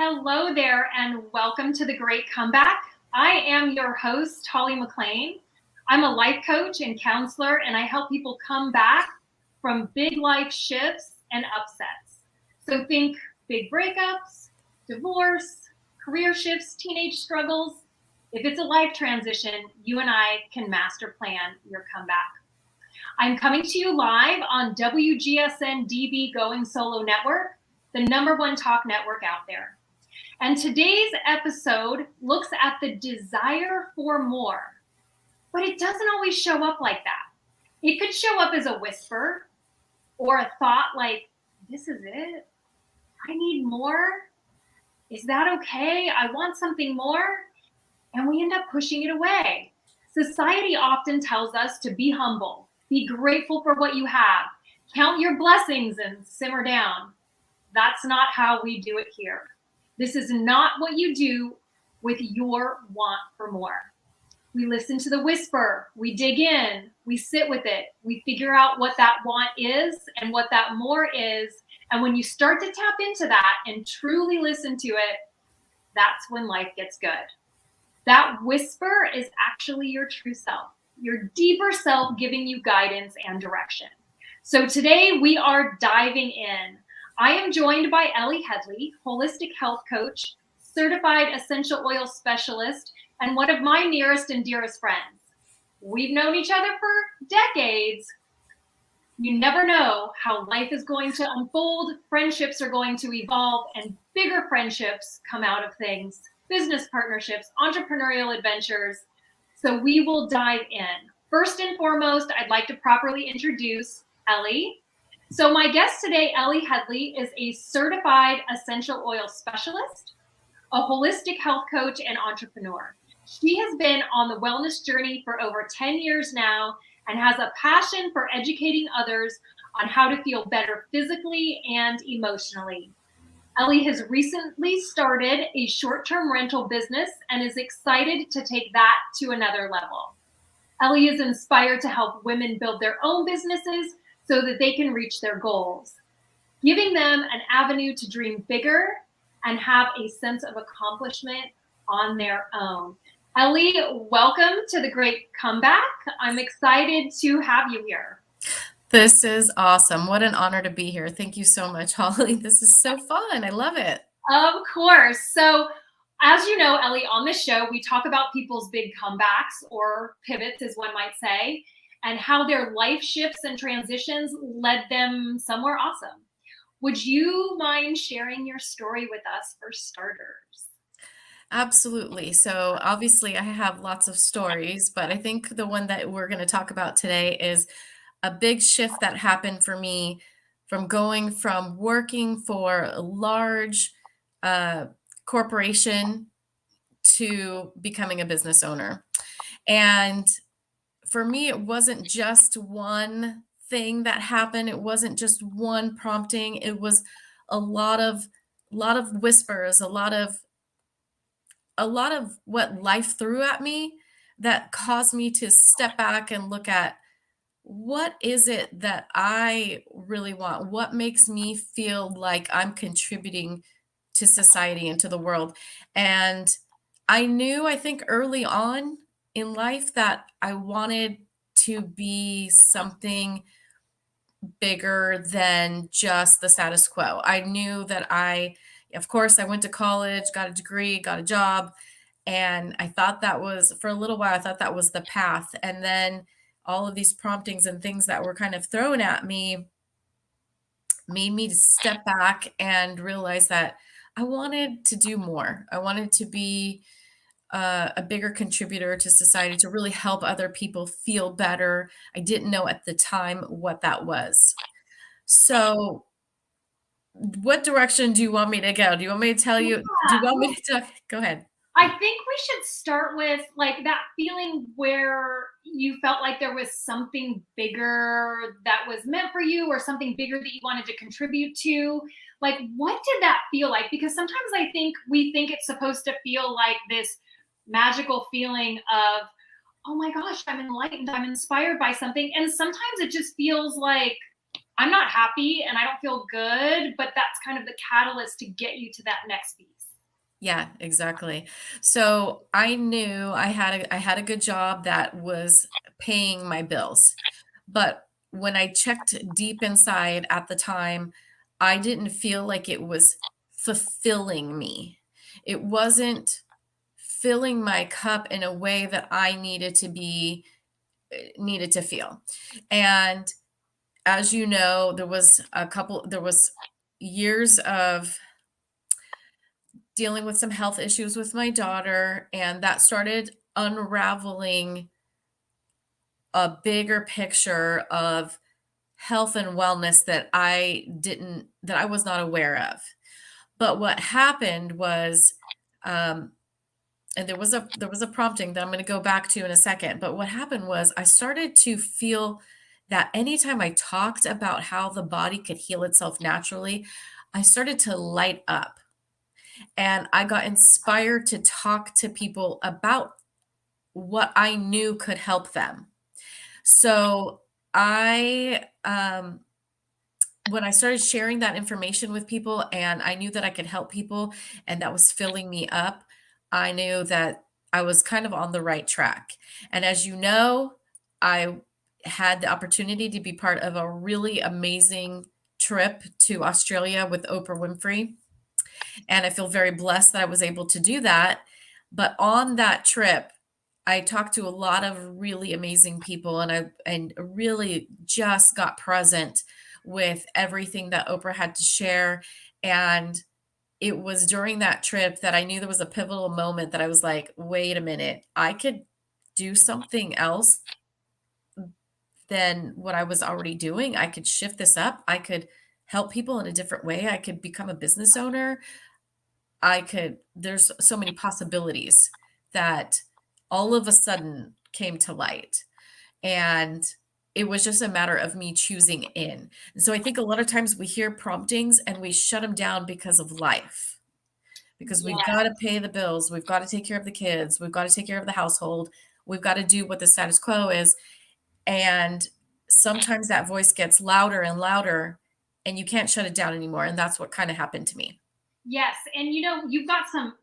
Hello there, and welcome to The Great Comeback. I am your host, Holly McClain. I'm a life coach and counselor, and I help people come back from big life shifts and upsets. So think big breakups, divorce, career shifts, teenage struggles. If it's a life transition, you and I can master plan your comeback. I'm coming to you live on WGSN-DB Going Solo Network, the #1 talk network out there. And today's episode looks at the desire for more, but it doesn't always show up like that. It could show up as a whisper or a thought like, this is it? I need more? Is that okay? I want something more? And we end up pushing it away. Society often tells us to be humble, be grateful for what you have, count your blessings and simmer down. That's not how we do it here. This is not what you do with your want for more. We listen to the whisper, we dig in, we sit with it, we figure out what that want is and what that more is. And when you start to tap into that and truly listen to it, that's when life gets good. That whisper is actually your true self, your deeper self giving you guidance and direction. So today we are diving in. I am joined by Ellie Hedley, holistic health coach, certified essential oil specialist, and one of my nearest and dearest friends. We've known each other for decades. You never know how life is going to unfold, friendships are going to evolve, and bigger friendships come out of things, business partnerships, entrepreneurial adventures. So we will dive in. First and foremost, I'd like to properly introduce Ellie. So my guest today, Ellie Hedley, is a certified essential oil specialist, a holistic health coach, and entrepreneur. She has been on the wellness journey for over 10 years now and has a passion for educating others on how to feel better physically and emotionally. Ellie has recently started a short-term rental business and is excited to take that to another level. Ellie is inspired to help women build their own businesses so that they can reach their goals, giving them an avenue to dream bigger and have a sense of accomplishment on their own. Ellie, welcome to The Great Comeback. I'm excited to have you here. This is awesome. What an honor to be here. Thank you so much, Holly. This is so fun. I love it. Of course. So, as you know, Ellie, on this show, we talk about people's big comebacks or pivots, as one might say, and how their life shifts and transitions led them somewhere awesome. Would you mind sharing your story with us for starters? Absolutely. So obviously I have lots of stories, but I think the one that we're going to talk about today is a big shift that happened for me from going from working for a large corporation to becoming a business owner. And for me, it wasn't just one thing that happened. It wasn't just one prompting. It was a lot of whispers, a lot of what life threw at me that caused me to step back and look at what is it that I really want? What makes me feel like I'm contributing to society and to the world? And I knew, I think early on in life that I wanted to be something bigger than just the status quo. I knew that of course, I went to college, got a degree, got a job, and I thought that was, for a little while, I thought that was the path. And then all of these promptings and things that were kind of thrown at me made me step back and realize that I wanted to do more. I wanted to be a bigger contributor to society, to really help other people feel better. I didn't know at the time what that was. So what direction do you want me to go? Do you want me to tell you? Do you want me to talk? Go ahead. I think we should start with like that feeling where you felt like there was something bigger that was meant for you or something bigger that you wanted to contribute to. Like, what did that feel like? Because sometimes I think we think it's supposed to feel like this magical feeling of, oh my gosh, I'm enlightened, I'm inspired by something. And sometimes it just feels like I'm not happy and I don't feel good, but that's kind of the catalyst to get you to that next piece. Yeah, exactly. So I knew I had a good job that was paying my bills. But when I checked deep inside at the time, I didn't feel like it was fulfilling me. It wasn't filling my cup in a way that I needed to feel. And as you know, there was years of dealing with some health issues with my daughter, and that started unraveling a bigger picture of health and wellness that I was not aware of. But what happened was, um, and there was a prompting that I'm going to go back to in a second. But what happened was I started to feel that anytime I talked about how the body could heal itself naturally, I started to light up. And I got inspired to talk to people about what I knew could help them. So I, when I started sharing that information with people and I knew that I could help people and that was filling me up, I knew that I was kind of on the right track. And as you know, I had the opportunity to be part of a really amazing trip to Australia with Oprah Winfrey. And I feel very blessed that I was able to do that. But on that trip, I talked to a lot of really amazing people and really just got present with everything that Oprah had to share. And it was during that trip that I knew there was a pivotal moment that I was like, wait a minute, I could do something else than what I was already doing. I could shift this up. I could help people in a different way. I could become a business owner. There's so many possibilities that all of a sudden came to light. And it was just a matter of me choosing in. And so I think a lot of times we hear promptings and we shut them down because of life, because we've got to Yes. pay the bills, we've got to take care of the kids, we've got to take care of the household, we've got to do what the status quo is. And sometimes that voice gets louder and louder and you can't shut it down anymore. And that's what kind of happened to me. Yes. And you've got some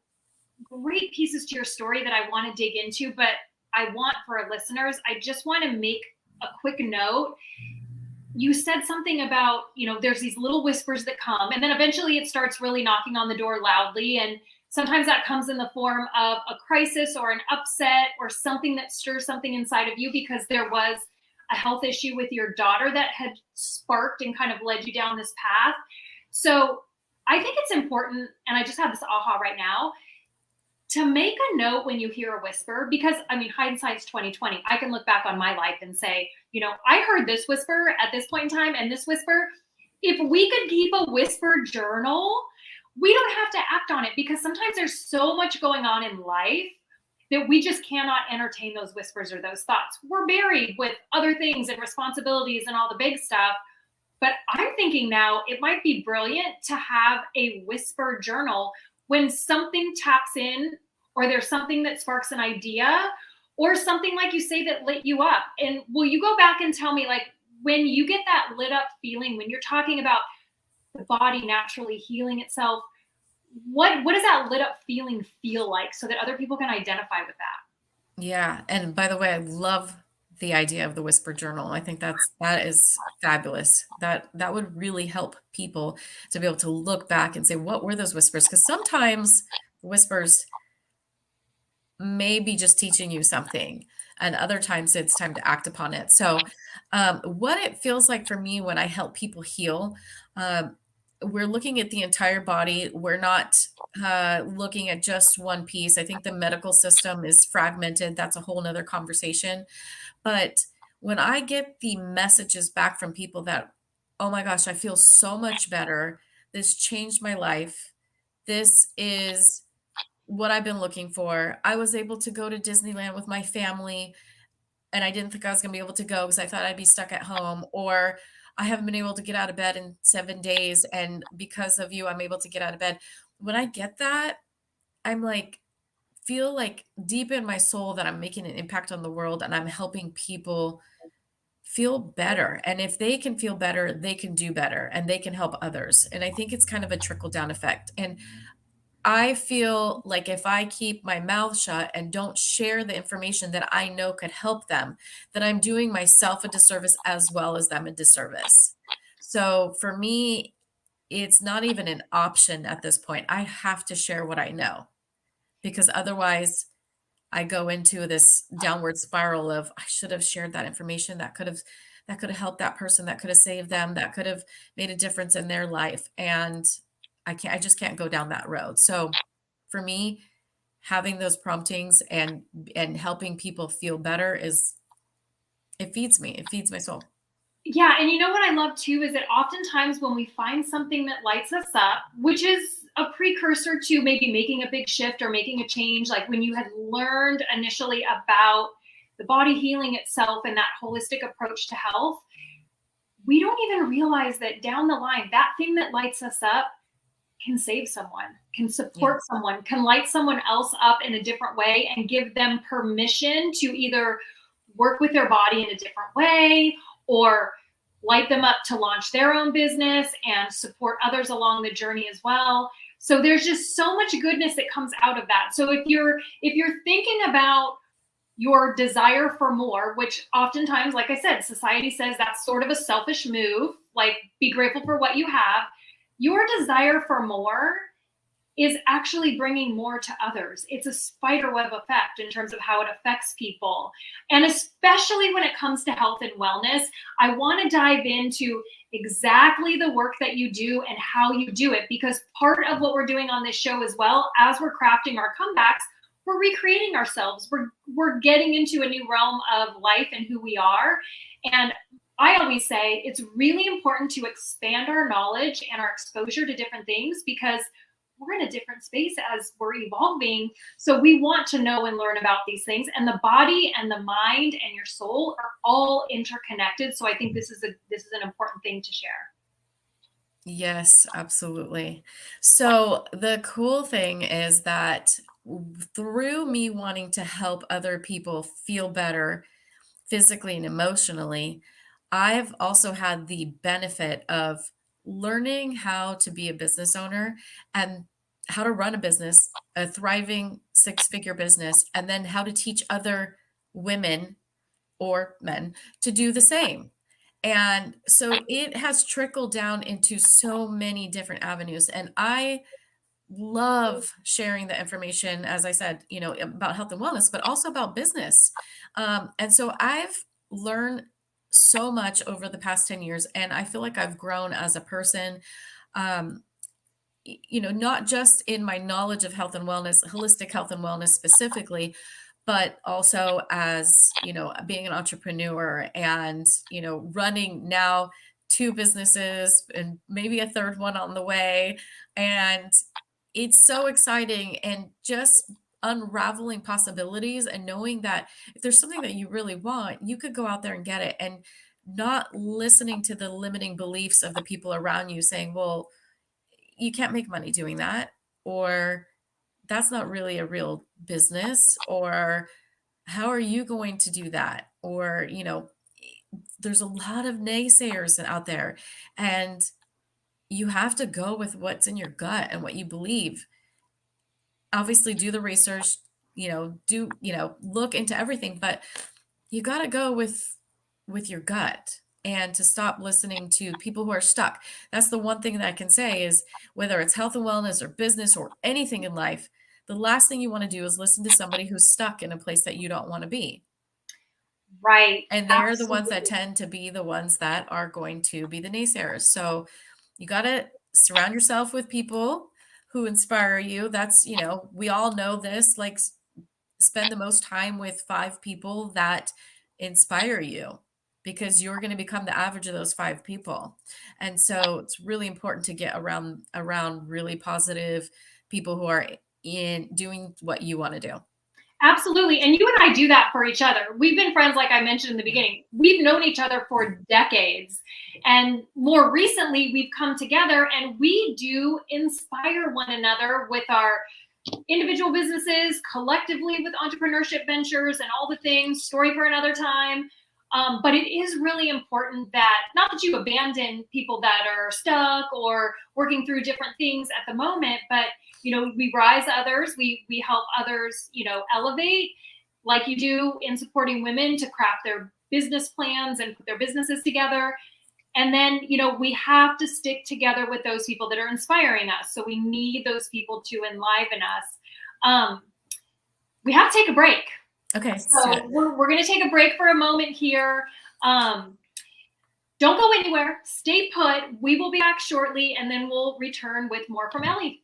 great pieces to your story that I want to dig into, but I want for our listeners, I just want to make a quick note. You said something about, there's these little whispers that come, and then eventually it starts really knocking on the door loudly. And sometimes that comes in the form of a crisis or an upset or something that stirs something inside of you because there was a health issue with your daughter that had sparked and kind of led you down this path. So I think it's important, and I just have this aha right now, to make a note when you hear a whisper, because hindsight's 2020. I can look back on my life and say, I heard this whisper at this point in time and this whisper. If we could keep a whisper journal, we don't have to act on it, because sometimes there's so much going on in life that we just cannot entertain those whispers or those thoughts. We're buried with other things and responsibilities and all the big stuff. But I'm thinking now it might be brilliant to have a whisper journal when something taps in, or there's something that sparks an idea, or something like you say that lit you up. And will you go back and tell me, like, when you get that lit up feeling, when you're talking about the body naturally healing itself, what does that lit up feeling feel like, so that other people can identify with that? Yeah, and by the way, I love the idea of the whisper journal. I think that is fabulous. That would really help people to be able to look back and say, what were those whispers? Because sometimes whispers may be just teaching you something, and other times it's time to act upon it. So, what it feels like for me when I help people heal, we're looking at the entire body. We're not looking at just one piece. I think the medical system is fragmented. That's a whole nother conversation. But when I get the messages back from people that, oh my gosh, I feel so much better. This changed my life. This is what I've been looking for. I was able to go to Disneyland with my family, and I didn't think I was going to be able to go because I thought I'd be stuck at home. Or I haven't been able to get out of bed in 7 days. And because of you, I'm able to get out of bed. When I get that, I'm like, feel like deep in my soul that I'm making an impact on the world and I'm helping people feel better. And if they can feel better, they can do better and they can help others. And I think it's kind of a trickle down effect. And I feel like if I keep my mouth shut and don't share the information that I know could help them, that I'm doing myself a disservice as well as them a disservice. So for me, it's not even an option at this point. I have to share what I know because otherwise I go into this downward spiral of I should have shared that information that could have helped that person, that could have saved them, that could have made a difference in their life. And I just can't go down that road. So for me, having those promptings and helping people feel better is it feeds me. It feeds my soul. Yeah, and you know what I love too is that oftentimes when we find something that lights us up, which is a precursor to maybe making a big shift or making a change, like when you had learned initially about the body healing itself and that holistic approach to health, we don't even realize that down the line, that thing that lights us up can save someone, can Yeah. support someone, can light someone else up in a different way and give them permission to either work with their body in a different way or light them up to launch their own business and support others along the journey as well. So there's just so much goodness that comes out of that. So if you're thinking about your desire for more, which oftentimes, like I said, society says that's sort of a selfish move, like be grateful for what you have. Your desire for more is actually bringing more to others. It's a spider web effect in terms of how it affects people. And especially when it comes to health and wellness, I want to dive into exactly the work that you do and how you do it, because part of what we're doing on this show as well, as we're crafting our comebacks, we're recreating ourselves. We're getting into a new realm of life and who we are. And I always say it's really important to expand our knowledge and our exposure to different things because we're in a different space as we're evolving. So we want to know and learn about these things. And the body and the mind and your soul are all interconnected. So I think this is an important thing to share. Yes, absolutely. So the cool thing is that through me wanting to help other people feel better physically and emotionally, I've also had the benefit of learning how to be a business owner and how to run a business, a thriving six-figure business, and then how to teach other women or men to do the same. And so it has trickled down into so many different avenues. And I love sharing the information, as I said, about health and wellness, but also about business. And so I've learned so much over the past 10 years, and I feel like I've grown as a person. Um, not just in my knowledge of health and wellness, holistic health and wellness specifically, but also as, being an entrepreneur and, running now two businesses and maybe a third one on the way. And it's so exciting and just unraveling possibilities and knowing that if there's something that you really want, you could go out there and get it and not listening to the limiting beliefs of the people around you saying, well, you can't make money doing that, or that's not really a real business, or how are you going to do that? Or, there's a lot of naysayers out there, and you have to go with what's in your gut and what you believe. Obviously, do the research, look into everything, but you got to go with your gut and to stop listening to people who are stuck. That's the one thing that I can say is whether it's health and wellness or business or anything in life, the last thing you want to do is listen to somebody who's stuck in a place that you don't want to be. Right. And they're the ones Absolutely. that tend to be the ones that are going to be the naysayers. So you got to surround yourself with people who inspire you. That's, we all know this, like spend the most time with 5 people that inspire you because you're going to become the average of those 5 people. And so it's really important to get around really positive people who are in doing what you want to do. Absolutely. And you and I do that for each other. We've been friends, like I mentioned in the beginning. We've known each other for decades. And more recently, we've come together and we do inspire one another with our individual businesses, collectively with entrepreneurship ventures and all the things, story for another time. But it is really important that, not that you abandon people that are stuck or working through different things at the moment, but, we rise others, we help others, elevate, like you do in supporting women to craft their business plans and put their businesses together. And then, we have to stick together with those people that are inspiring us. So we need those people to enliven us. We have to take a break. Okay. So we're going to take a break for a moment here. Don't go anywhere. Stay put. We will be back shortly, and then we'll return with more from Ellie.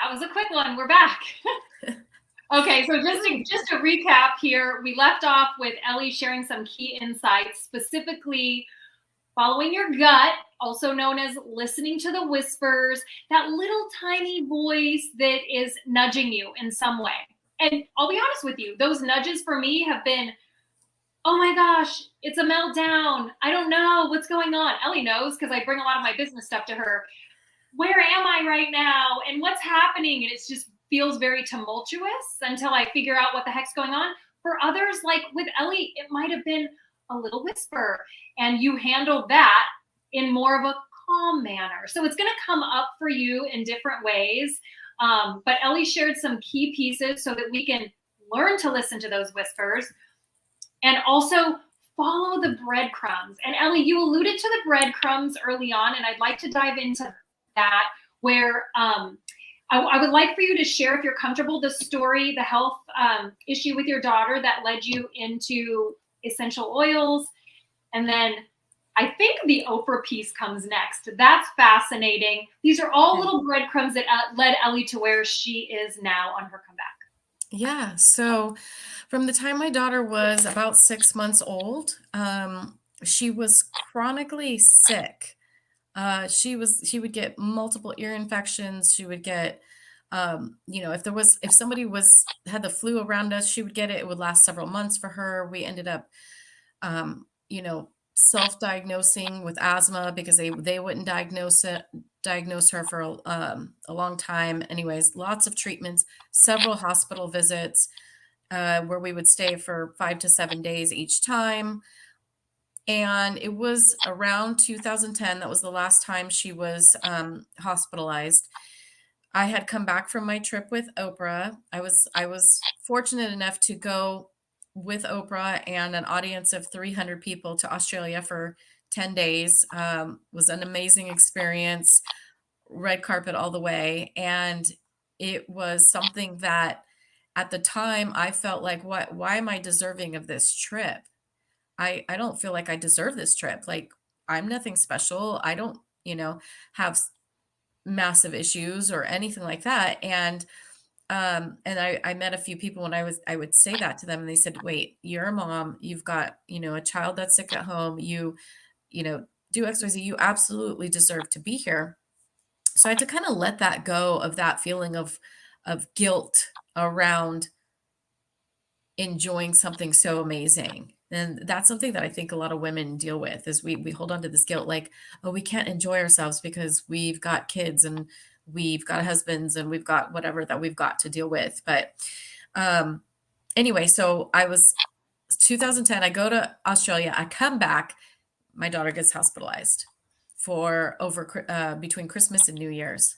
That was a quick one. We're back. Okay, so just to recap here, we left off with Ellie sharing some key insights, specifically following your gut, also known as listening to the whispers, that little tiny voice that is nudging you in some way. And I'll be honest with you, those nudges for me have been, oh my gosh, it's a meltdown. I don't know what's going on. Ellie knows because I bring a lot of my business stuff to her. Where am I right now? And what's happening? And it just feels very tumultuous until I figure out what the heck's going on. For others, like with Ellie, it might have been a little whisper, and you handled that in more of a calm manner. So it's going to come up for you in different ways. But Ellie shared some key pieces so that we can learn to listen to those whispers and also follow the breadcrumbs. And Ellie, you alluded to the breadcrumbs early on, and I'd like to dive into that, where I would like for you to share, if you're comfortable, the story, the health issue with your daughter that led you into essential oils. And then I think the Oprah piece comes next. That's fascinating. These are all little breadcrumbs that led Ellie to where she is now on her comeback. Yeah. So from the time my daughter was about 6 months old, she was chronically sick. She would get multiple ear infections. She would get, if somebody had the flu around us, she would get it. It would last several months for her. We ended up, self-diagnosing with asthma because they wouldn't diagnose her for a long time. Anyways, lots of treatments, several hospital visits, where we would stay for 5 to 7 days each time. And it was around 2010. That was the last time she was hospitalized. I had come back from my trip with Oprah. I was fortunate enough to go with Oprah and an audience of 300 people to Australia for 10 days. Was an amazing experience, red carpet all the way. And it was something that at the time I felt like, why am I deserving of this trip? I don't feel like I deserve this trip. Like, I'm nothing special. I don't, have massive issues or anything like that. And I met a few people and I would say that to them and they said, wait, you're a mom, you've got, a child that's sick at home, you do XYZ, you absolutely deserve to be here. So I had to kind of let that go, of that feeling of guilt around enjoying something so amazing. And that's something that I think a lot of women deal with, is we hold on to this guilt, like, oh, we can't enjoy ourselves because we've got kids and we've got husbands and we've got whatever that we've got to deal with. But anyway, so 2010, I go to Australia, I come back, my daughter gets hospitalized for between Christmas and New Year's.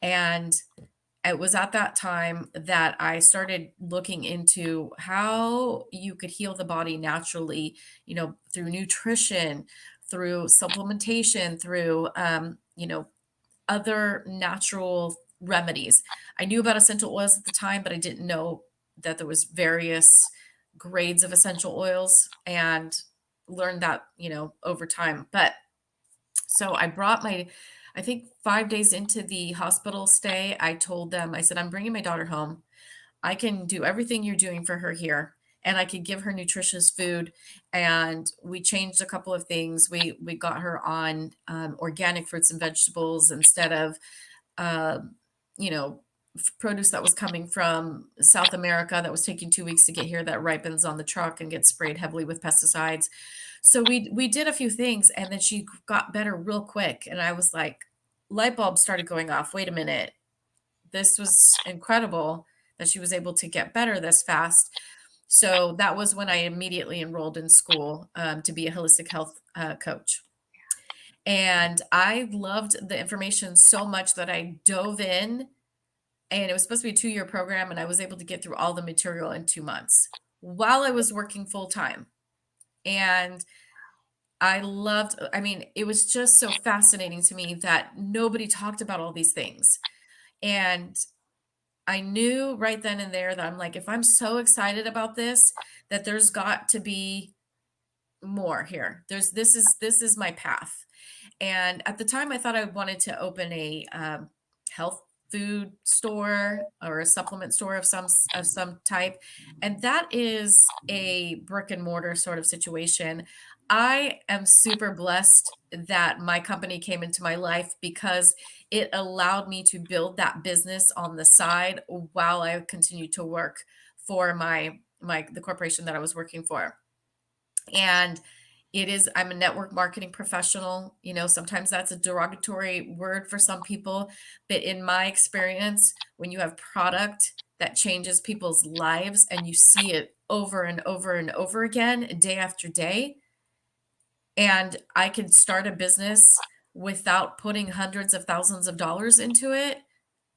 And it was at that time that I started looking into how you could heal the body naturally, through nutrition, through supplementation, through, other natural remedies. I knew about essential oils at the time, but I didn't know that there was various grades of essential oils and learned that, over time. But so I brought I think 5 days into the hospital stay, I told them, I said, I'm bringing my daughter home. I can do everything you're doing for her here, and I could give her nutritious food. And we changed a couple of things. We got her on organic fruits and vegetables instead of uh, you know produce that was coming from South America that was taking 2 weeks to get here, that ripens on the truck and gets sprayed heavily with pesticides. So we did a few things, and then she got better real quick. And I was like, light bulbs started going off. Wait a minute, this was incredible that she was able to get better this fast. So that was when I immediately enrolled in school to be a holistic health coach. And I loved the information so much that I dove in, and it was supposed to be a 2-year program, and I was able to get through all the material in 2 months while I was working full time. And it was just so fascinating to me that nobody talked about all these things. And I knew right then and there that I'm like, if I'm so excited about this, that there's got to be more here. This is my path. And at the time, I thought I wanted to open a health food store or a supplement store of some type, and that is a brick and mortar sort of situation. I am super blessed that my company came into my life because it allowed me to build that business on the side while I continued to work for the corporation that I was working for. And I'm a network marketing professional. Sometimes that's a derogatory word for some people, but in my experience, when you have product that changes people's lives and you see it over and over and over again, day after day, and I can start a business without putting hundreds of thousands of dollars into it,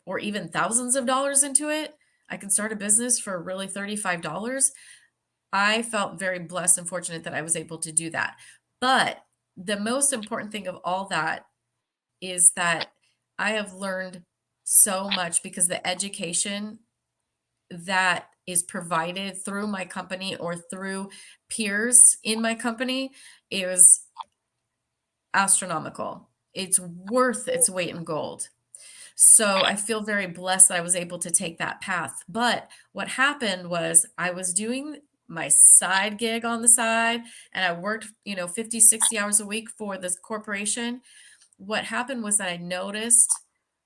or even thousands of dollars into it. I can start a business for really $35. I felt very blessed and fortunate that I was able to do that. But the most important thing of all that is that I have learned so much, because the education that is provided through my company or through peers in my company is astronomical. It's worth its weight in gold. So I feel very blessed that I was able to take that path. But what happened was I was doing my side gig on the side, and I worked, 50, 60 hours a week for this corporation. What happened was that I noticed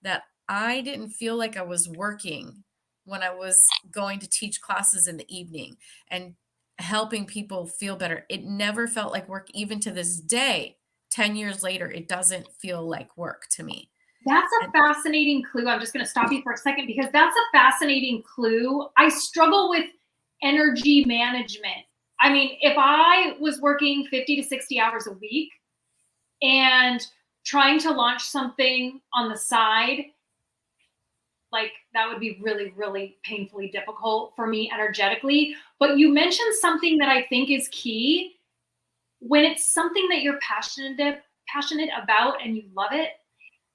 that I didn't feel like I was working when I was going to teach classes in the evening and helping people feel better. It never felt like work. Even to this day, 10 years later, it doesn't feel like work to me. That's a fascinating clue. I'm just going to stop you for a second, because that's a fascinating clue. I struggle with energy management. I mean, if I was working 50 to 60 hours a week and trying to launch something on the side, like that would be really, really painfully difficult for me energetically. But you mentioned something that I think is key. When it's something that you're passionate about and you love it,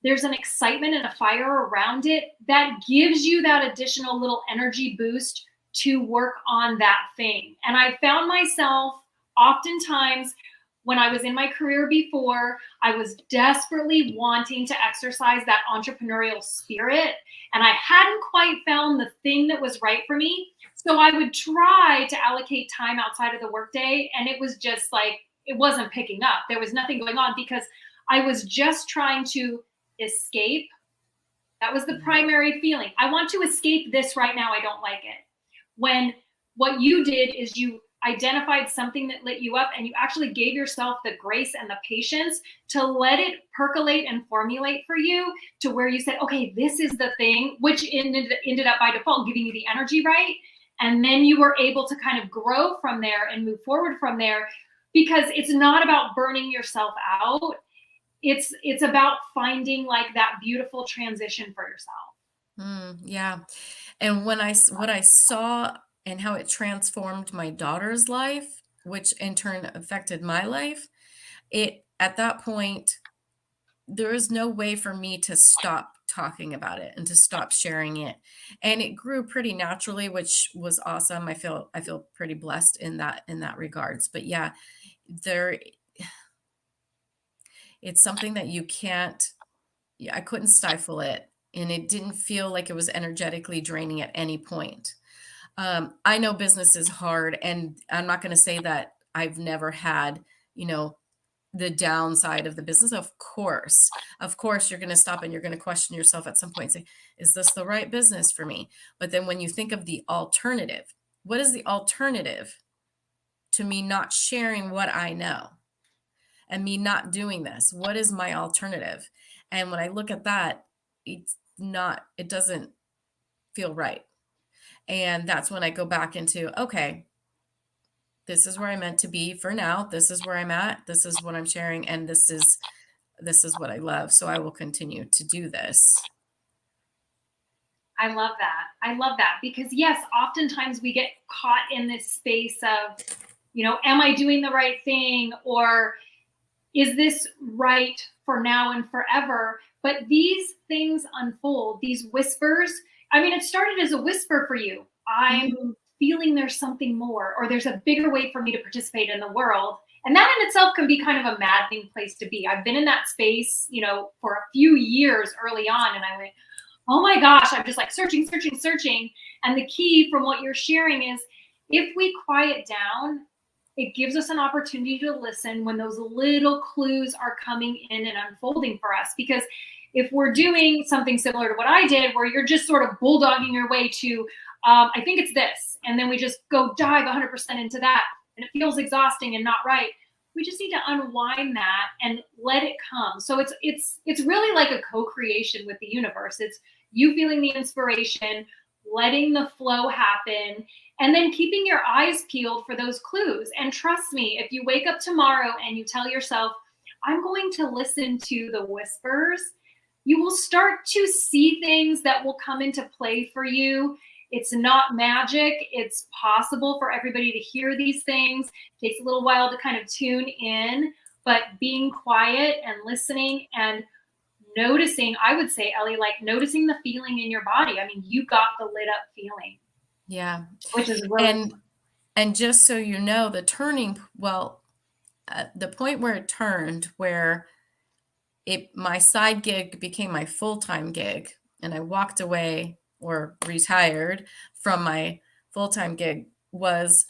there's an excitement and a fire around it that gives you that additional little energy boost to work on that thing. And I found myself oftentimes, when I was in my career before, I was desperately wanting to exercise that entrepreneurial spirit, and I hadn't quite found the thing that was right for me. So I would try to allocate time outside of the workday, and it was just like, it wasn't picking up. There was nothing going on because I was just trying to escape. That was the primary feeling. I want to escape this right now. I don't like it. When what you did is you identified something that lit you up, and you actually gave yourself the grace and the patience to let it percolate and formulate for you to where you said, okay, this is the thing, which ended up by default giving you the energy, right? And then you were able to kind of grow from there and move forward from there, because it's not about burning yourself out. It's about finding like that beautiful transition for yourself. Yeah. And what I saw and how it transformed my daughter's life, which in turn affected my life, at that point, there is no way for me to stop talking about it and to stop sharing it. And it grew pretty naturally, which was awesome. I feel pretty blessed in that regards. But yeah, there it's something that you can't, yeah, I couldn't stifle it. And it didn't feel like it was energetically draining at any point. I know business is hard, and I'm not going to say that I've never had, you know, the downside of the business. Of course, you're going to stop and you're going to question yourself at some point and say, is this the right business for me? But then when you think of the alternative, what is the alternative to me not sharing what I know and me not doing this? What is my alternative? And when I look at that, it doesn't feel right. And that's when I go back into, okay, this is where I'm meant to be for now. This is where I'm at. This is what I'm sharing. And this is what I love. So I will continue to do this. I love that. I love that because yes, oftentimes we get caught in this space of, am I doing the right thing? Or is this right for now and forever? But these things unfold, these whispers. I mean, it started as a whisper for you. I'm feeling there's something more, or there's a bigger way for me to participate in the world. And that in itself can be kind of a maddening place to be. I've been in that space, for a few years early on. And I went, oh my gosh, I'm just like searching. And the key from what you're sharing is if we quiet down, it gives us an opportunity to listen when those little clues are coming in and unfolding for us. Because if we're doing something similar to what I did, where you're just sort of bulldogging your way to, I think it's this, and then we just go dive 100% into that, and it feels exhausting and not right. We just need to unwind that and let it come. So it's really like a co-creation with the universe. It's you feeling the inspiration, letting the flow happen, and then keeping your eyes peeled for those clues. And trust me, if you wake up tomorrow and you tell yourself, I'm going to listen to the whispers, you will start to see things that will come into play for you. It's not magic. It's possible for everybody to hear these things. It takes a little while to kind of tune in, but being quiet and listening and noticing, I would say, Ellie, like noticing the feeling in your body. I mean, you got the lit up feeling. Yeah. Which is really and just so you know, the point where it turned, where my side gig became my full-time gig, and I walked away or retired from my full-time gig, was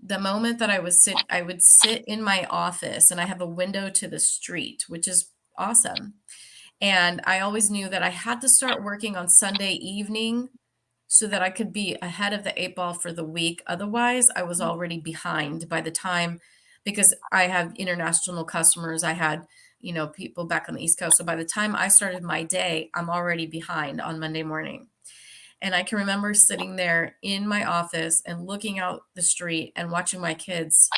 the moment that I would sit in my office, and I have a window to the street, which is awesome. And I always knew that I had to start working on Sunday evening so that I could be ahead of the 8 ball for the week. Otherwise, I was already behind by the time, because I have international customers. I had, people back on the East Coast. So by the time I started my day, I'm already behind on Monday morning. And I can remember sitting there in my office and looking out the street and watching my kids,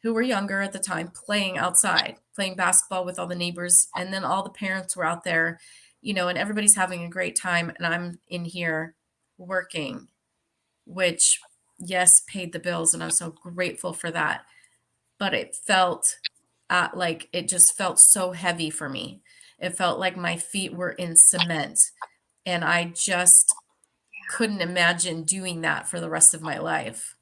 who were younger at the time, playing outside, playing basketball with all the neighbors. And then all the parents were out there, and everybody's having a great time. And I'm in here working, which, yes, paid the bills. And I was so grateful for that. But it felt it just felt so heavy for me. It felt like my feet were in cement. And I just couldn't imagine doing that for the rest of my life.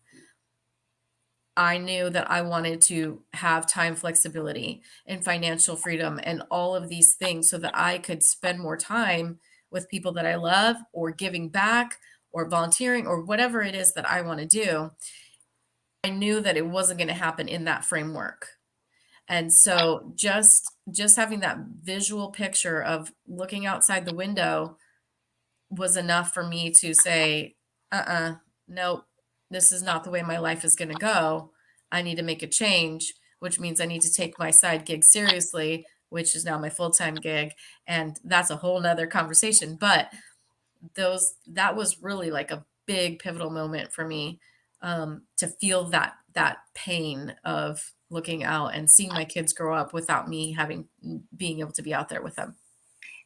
I knew that I wanted to have time flexibility and financial freedom and all of these things so that I could spend more time with people that I love, or giving back, or volunteering, or whatever it is that I want to do. I knew that it wasn't going to happen in that framework. And so just having that visual picture of looking outside the window was enough for me to say, nope, this is not the way my life is going to go. I need to make a change, which means I need to take my side gig seriously, which is now my full-time gig. And that's a whole nother conversation. But that was really like a big pivotal moment for me, to feel that pain of looking out and seeing my kids grow up without me being able to be out there with them.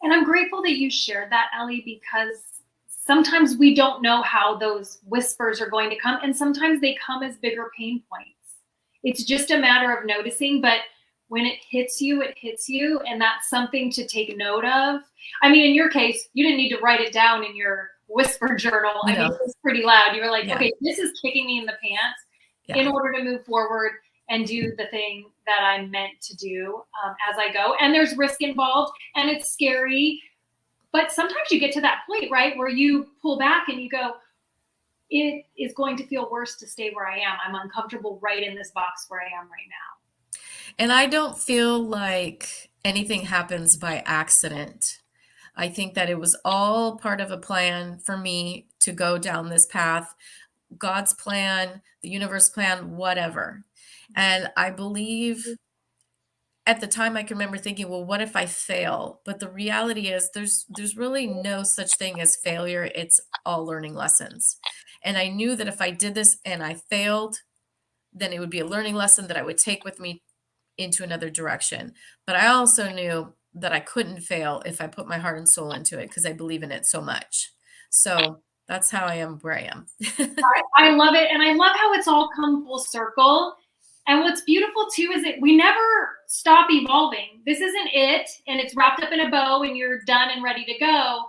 And I'm grateful that you shared that, Ellie, because sometimes we don't know how those whispers are going to come. And sometimes they come as bigger pain points. It's just a matter of noticing. But when it hits you, it hits you. And that's something to take note of. I mean, in your case, you didn't need to write it down in your whisper journal. I mean, it was pretty loud. You were like, okay, this is kicking me in the pants in order to move forward and do the thing that I'm meant to do as I go. And there's risk involved and it's scary. But sometimes you get to that point, right, where you pull back and you go, it is going to feel worse to stay where I am. I'm uncomfortable right in this box where I am right now. And I don't feel like anything happens by accident. I think that it was all part of a plan for me to go down this path, God's plan, the universe plan, whatever. And I believe at the time I can remember thinking, well, what if I fail? But the reality is there's really no such thing as failure. It's all learning lessons. And I knew that if I did this and I failed, then it would be a learning lesson that I would take with me into another direction. But I also knew that I couldn't fail if I put my heart and soul into it because I believe in it so much. So that's how I am where I am. I love it. And I love how it's all come full circle. And what's beautiful too is that we never stop evolving. This isn't it, and it's wrapped up in a bow and you're done and ready to go.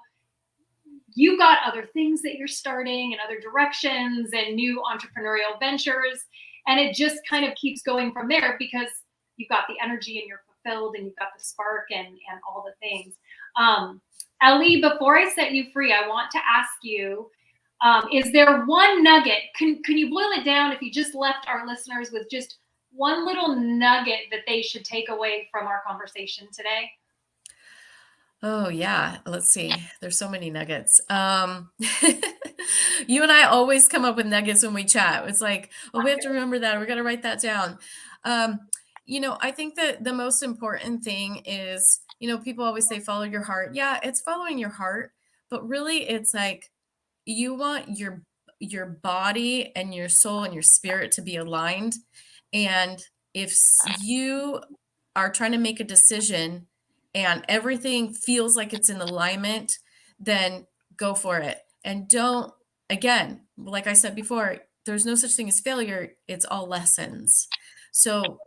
You've got other things that you're starting and other directions and new entrepreneurial ventures. And it just kind of keeps going from there because you've got the energy and you're fulfilled and you've got the spark and all the things. Ellie, before I set you free, I want to ask you, is there one nugget? Can you boil it down if you just left our listeners with just one little nugget that they should take away from our conversation today? Oh yeah. Let's see. There's so many nuggets. You and I always come up with nuggets when we chat. It's like, oh, we have to remember that. We're going to write that down. I think that the most important thing is, people always say, follow your heart. Yeah, it's following your heart, but really it's like, you want your body and your soul and your spirit to be aligned. And if you are trying to make a decision and everything feels like it's in alignment, then go for it. And don't, again, like I said before, there's no such thing as failure. It's all lessons. So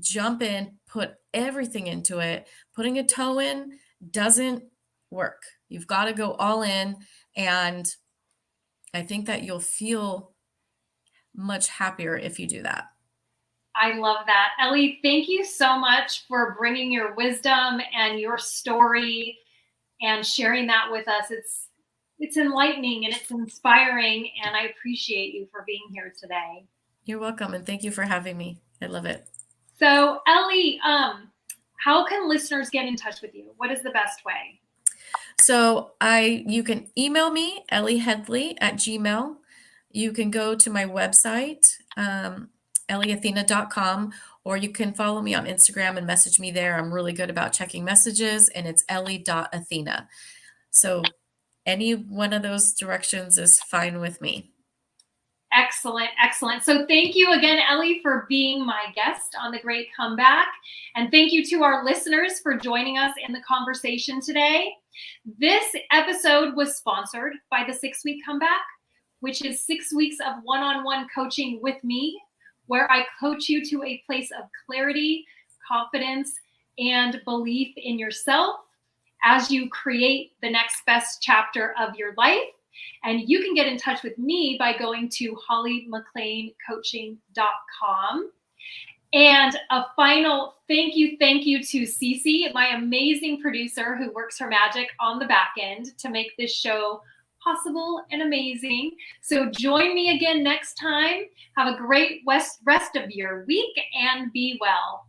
jump in, put everything into it. Putting a toe in doesn't work. You've got to go all in. And I think that you'll feel much happier if you do that. I love that. Ellie, thank you so much for bringing your wisdom and your story and sharing that with us. It's enlightening and it's inspiring, and I appreciate you for being here today. You're welcome, and thank you for having me. I love it. So, Ellie, how can listeners get in touch with you? What is the best way? So you can email me, ellieheadley@gmail.com. You can go to my website, ellieathena.com, or you can follow me on Instagram and message me there. I'm really good about checking messages, and it's ellie.athena. So any one of those directions is fine with me. Excellent, excellent. So thank you again, Ellie, for being my guest on The Great Comeback. And thank you to our listeners for joining us in the conversation today. This episode was sponsored by the 6-Week Comeback, which is 6 weeks of one-on-one coaching with me, where I coach you to a place of clarity, confidence, and belief in yourself as you create the next best chapter of your life. And you can get in touch with me by going to hollymclaincoaching.com. And a final thank you to Cece, my amazing producer who works her magic on the back end to make this show possible and amazing. So join me again next time. Have a great rest of your week and be well.